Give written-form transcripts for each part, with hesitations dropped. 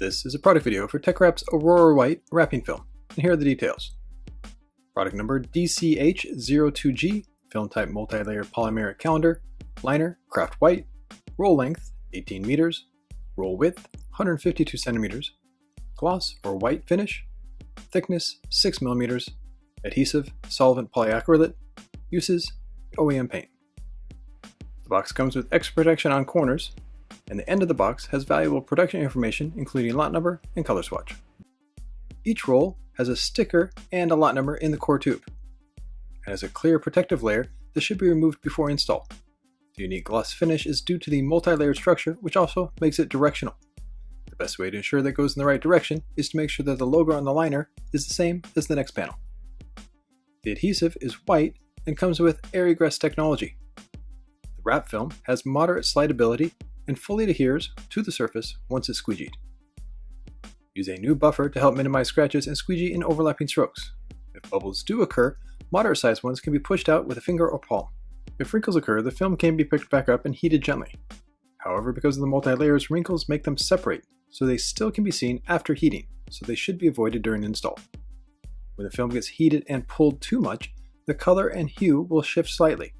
This is a product video for Teckwrap's Aurora White wrapping film, and here are the details. Product number DCH02G, film type multi-layered polymeric calendar, liner craft white, roll length 18 meters, roll width 152 centimeters, gloss or white finish, thickness 6 millimeters, adhesive solvent polyacrylate, uses OEM paint. The box comes with extra protection on corners, and the end of the box has valuable production information including lot number and color swatch. Each roll has a sticker and a lot number in the core tube. And as a clear protective layer, this should be removed before install. The unique gloss finish is due to the multi-layered structure, which also makes it directional. The best way to ensure that it goes in the right direction is to make sure that the logo on the liner is the same as the next panel. The adhesive is white and comes with AirEgress technology. The wrap film has moderate slidability and fully adheres to the surface once it's squeegeed. Use a new buffer to help minimize scratches and squeegee in overlapping strokes. If bubbles do occur, moderate-sized ones can be pushed out with a finger or palm. If wrinkles occur, the film can be picked back up and heated gently. However, because of the multi-layers, wrinkles make them separate, so they still can be seen after heating, so they should be avoided during install. When the film gets heated and pulled too much, the color and hue will shift slightly.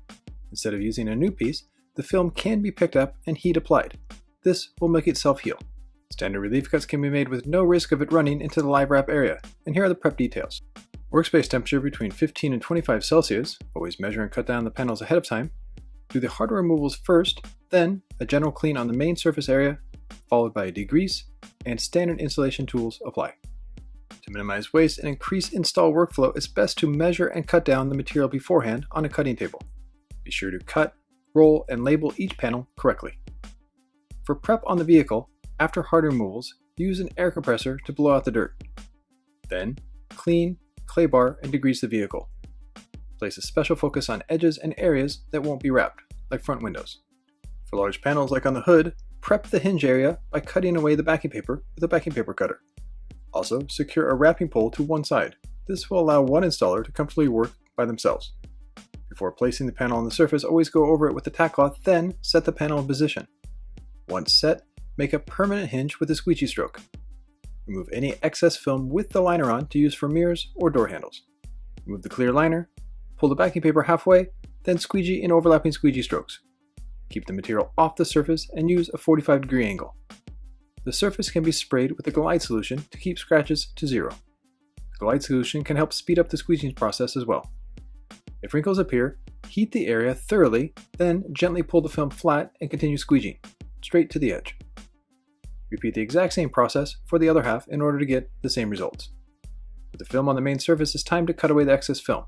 Instead of using a new piece, the film can be picked up and heat applied. This will make it self-heal. Standard relief cuts can be made with no risk of it running into the live wrap area, and here are the prep details. Workspace temperature between 15 and 25 Celsius, always measure and cut down the panels ahead of time. Do the hardware removals first, then a general clean on the main surface area, followed by a degrease, and standard installation tools apply. To minimize waste and increase install workflow, it's best to measure and cut down the material beforehand on a cutting table. Be sure to cut, roll, and label each panel correctly. For prep on the vehicle, after hard removals, use an air compressor to blow out the dirt. Then, clean, clay bar, and degrease the vehicle. Place a special focus on edges and areas that won't be wrapped, like front windows. For large panels like on the hood, prep the hinge area by cutting away the backing paper with a backing paper cutter. Also, secure a wrapping pole to one side. This will allow one installer to comfortably work by themselves. Before placing the panel on the surface, always go over it with the tack cloth, then set the panel in position. Once set, make a permanent hinge with a squeegee stroke. Remove any excess film with the liner on to use for mirrors or door handles. Remove the clear liner, pull the backing paper halfway, then squeegee in overlapping squeegee strokes. Keep the material off the surface and use a 45-degree angle. The surface can be sprayed with a glide solution to keep scratches to zero. The glide solution can help speed up the squeeging process as well. If wrinkles appear, heat the area thoroughly, then gently pull the film flat and continue squeegeeing, straight to the edge. Repeat the exact same process for the other half in order to get the same results. With the film on the main surface, it's time to cut away the excess film.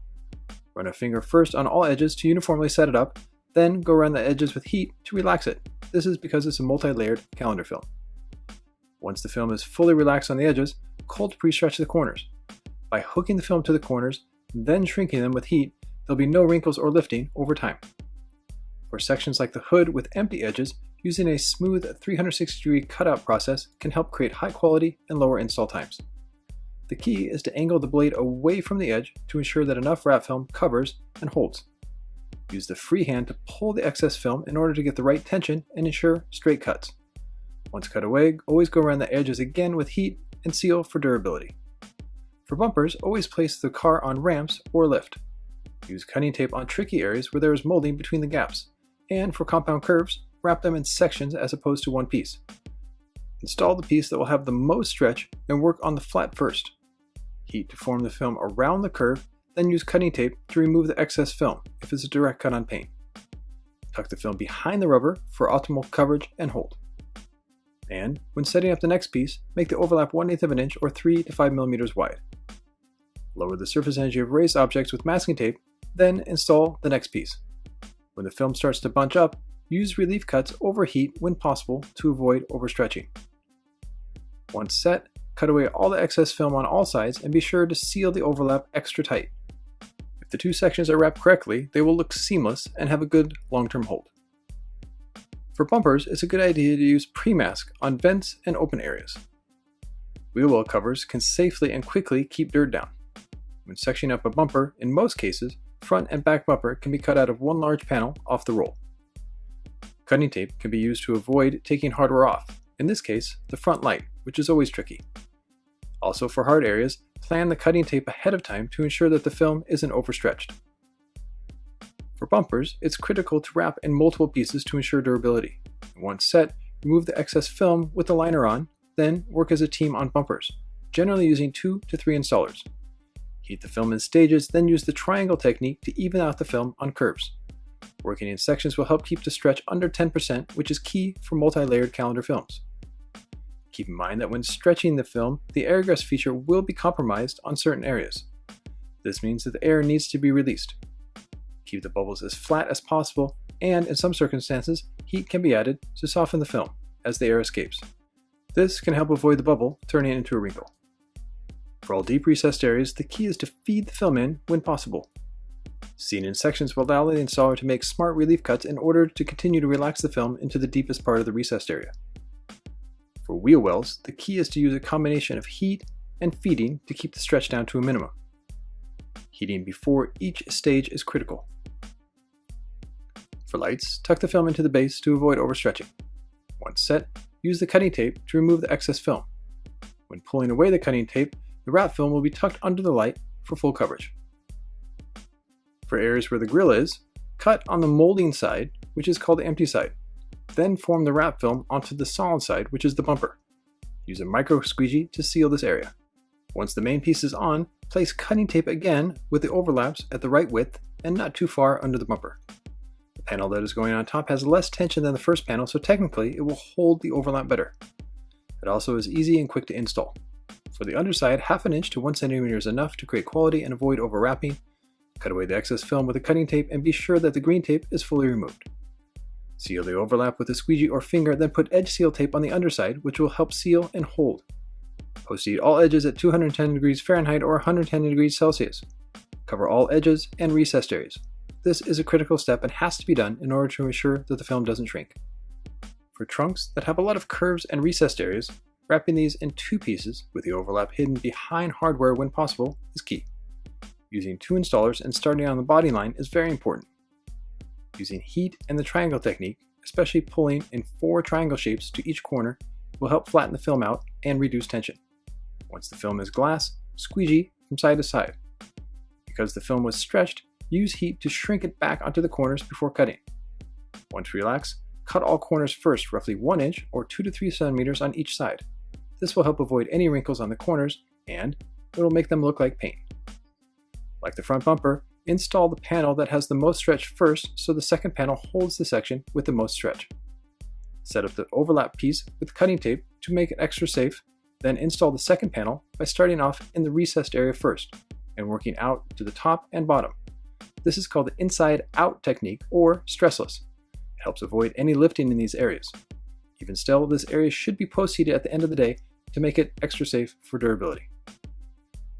Run a finger first on all edges to uniformly set it up, then go around the edges with heat to relax it. This is because it's a multi-layered calendar film. Once the film is fully relaxed on the edges, cold pre-stretch the corners. By hooking the film to the corners, then shrinking them with heat, there'll be no wrinkles or lifting over time. For sections like the hood with empty edges, using a smooth 360-degree cutout process can help create high quality and lower install times. The key is to angle the blade away from the edge to ensure that enough wrap film covers and holds. Use the free hand to pull the excess film in order to get the right tension and ensure straight cuts. Once cut away, always go around the edges again with heat and seal for durability. For bumpers, always place the car on ramps or lift. Use cutting tape on tricky areas where there is molding between the gaps. And for compound curves, wrap them in sections as opposed to one piece. Install the piece that will have the most stretch and work on the flat first. Heat to form the film around the curve, then use cutting tape to remove the excess film if it's a direct cut on paint. Tuck the film behind the rubber for optimal coverage and hold. And when setting up the next piece, make the overlap 1/8 of an inch or 3 to 5 millimeters wide. Lower the surface energy of raised objects with masking tape, then install the next piece. When the film starts to bunch up, use relief cuts over heat when possible to avoid overstretching. Once set, cut away all the excess film on all sides and be sure to seal the overlap extra tight. If the two sections are wrapped correctly, they will look seamless and have a good long-term hold. For bumpers, it's a good idea to use pre-mask on vents and open areas. Wheel well covers can safely and quickly keep dirt down. When sectioning up a bumper, in most cases, front and back bumper can be cut out of one large panel off the roll. Cutting tape can be used to avoid taking hardware off, in this case, the front light, which is always tricky. Also, for hard areas, plan the cutting tape ahead of time to ensure that the film isn't overstretched. For bumpers, it's critical to wrap in multiple pieces to ensure durability. Once set, remove the excess film with the liner on, then work as a team on bumpers, generally using 2 to 3 installers. Heat the film in stages, then use the triangle technique to even out the film on curves. Working in sections will help keep the stretch under 10%, which is key for multi-layered calendar films. Keep in mind that when stretching the film, the air egress feature will be compromised on certain areas. This means that the air needs to be released. Keep the bubbles as flat as possible, and in some circumstances, heat can be added to soften the film as the air escapes. This can help avoid the bubble turning into a wrinkle. For all deep recessed areas, the key is to feed the film in when possible. Seeing in sections will allow the installer to make smart relief cuts in order to continue to relax the film into the deepest part of the recessed area. For wheel wells, the key is to use a combination of heat and feeding to keep the stretch down to a minimum. Heating before each stage is critical. For lights, tuck the film into the base to avoid overstretching. Once set, use the cutting tape to remove the excess film. When pulling away the cutting tape, the wrap film will be tucked under the light for full coverage. For areas where the grill is, cut on the molding side, which is called the empty side. Then form the wrap film onto the solid side, which is the bumper. Use a micro squeegee to seal this area. Once the main piece is on, place cutting tape again with the overlaps at the right width and not too far under the bumper. The panel that is going on top has less tension than the first panel, so technically it will hold the overlap better. It also is easy and quick to install. For the underside, 1/2 inch to 1 centimeter is enough to create quality and avoid overwrapping. Cut away the excess film with a cutting tape and be sure that the green tape is fully removed. Seal the overlap with a squeegee or finger, then put edge seal tape on the underside, which will help seal and hold. Post-heat all edges at 210 degrees Fahrenheit or 110 degrees Celsius. Cover all edges and recessed areas. This is a critical step and has to be done in order to ensure that the film doesn't shrink. For trunks that have a lot of curves and recessed areas, wrapping these in 2 pieces with the overlap hidden behind hardware when possible is key. Using 2 installers and starting on the body line is very important. Using heat and the triangle technique, especially pulling in 4 triangle shapes to each corner, will help flatten the film out and reduce tension. Once the film is glass, squeegee from side to side. Because the film was stretched, use heat to shrink it back onto the corners before cutting. Once relaxed, cut all corners first, roughly 1 inch or 2 to 3 centimeters on each side. This will help avoid any wrinkles on the corners, and it will make them look like paint. Like the front bumper, install the panel that has the most stretch first so the second panel holds the section with the most stretch. Set up the overlap piece with cutting tape to make it extra safe, then install the second panel by starting off in the recessed area first and working out to the top and bottom. This is called the inside-out technique or stressless. It helps avoid any lifting in these areas. Even still, this area should be post-heated at the end of the day to make it extra safe for durability.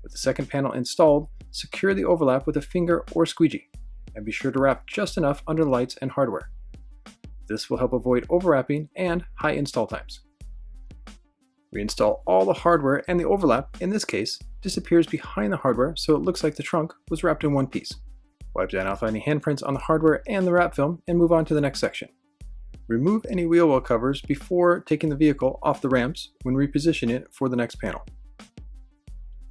With the second panel installed, secure the overlap with a finger or squeegee, and be sure to wrap just enough under the lights and hardware. This will help avoid overwrapping and high install times. Reinstall all the hardware, and the overlap, in this case, disappears behind the hardware so it looks like the trunk was wrapped in one piece. Wipe down off any handprints on the hardware and the wrap film and move on to the next section. Remove any wheel well covers before taking the vehicle off the ramps when repositioning it for the next panel.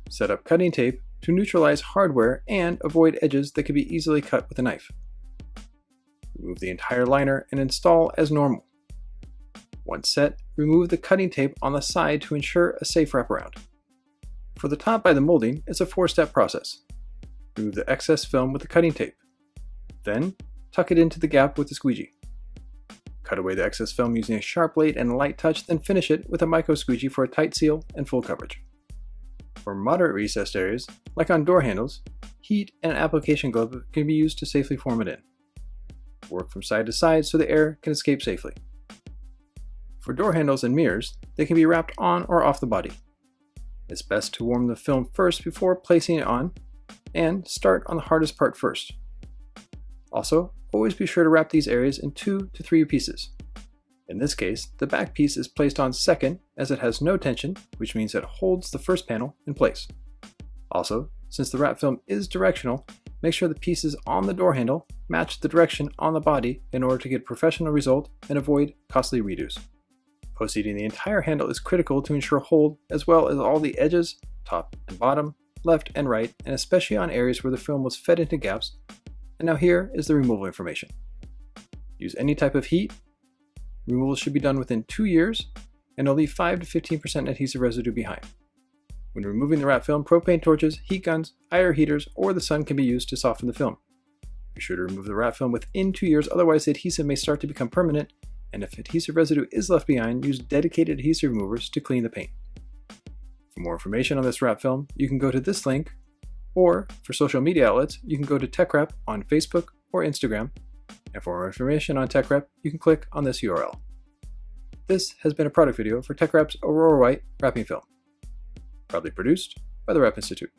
Set up cutting tape to neutralize hardware and avoid edges that can be easily cut with a knife. Remove the entire liner and install as normal. Once set, remove the cutting tape on the side to ensure a safe wraparound. For the top by the molding, it's a 4-step process. Remove the excess film with the cutting tape. Then, tuck it into the gap with the squeegee. Cut away the excess film using a sharp blade and a light touch, then finish it with a micro squeegee for a tight seal and full coverage. For moderate recessed areas, like on door handles, heat and an application glove can be used to safely form it in. Work from side to side so the air can escape safely. For door handles and mirrors, they can be wrapped on or off the body. It's best to warm the film first before placing it on, and start on the hardest part first. Also, always be sure to wrap these areas in 2 to 3 pieces. In this case, the back piece is placed on second as it has no tension, which means it holds the first panel in place. Also, since the wrap film is directional, make sure the pieces on the door handle match the direction on the body in order to get a professional result and avoid costly redos. Post-heating the entire handle is critical to ensure hold, as well as all the edges, top and bottom, left and right, and especially on areas where the film was fed into gaps. And now here is the removal information. Use any type of heat. Removal should be done within 2 years, and it'll leave 5 to 15% adhesive residue behind. When removing the wrap film, propane torches, heat guns, IR heaters, or the sun can be used to soften the film. Be sure to remove the wrap film within 2 years, otherwise the adhesive may start to become permanent, and if adhesive residue is left behind, use dedicated adhesive removers to clean the paint. For more information on this wrap film, you can go to this link, or for social media outlets, you can go to TeckWrap on Facebook or Instagram, and for more information on TeckWrap, you can click on this URL. This has been a product video for TeckWrap's Aurora White wrapping film, proudly produced by the Wrap Institute.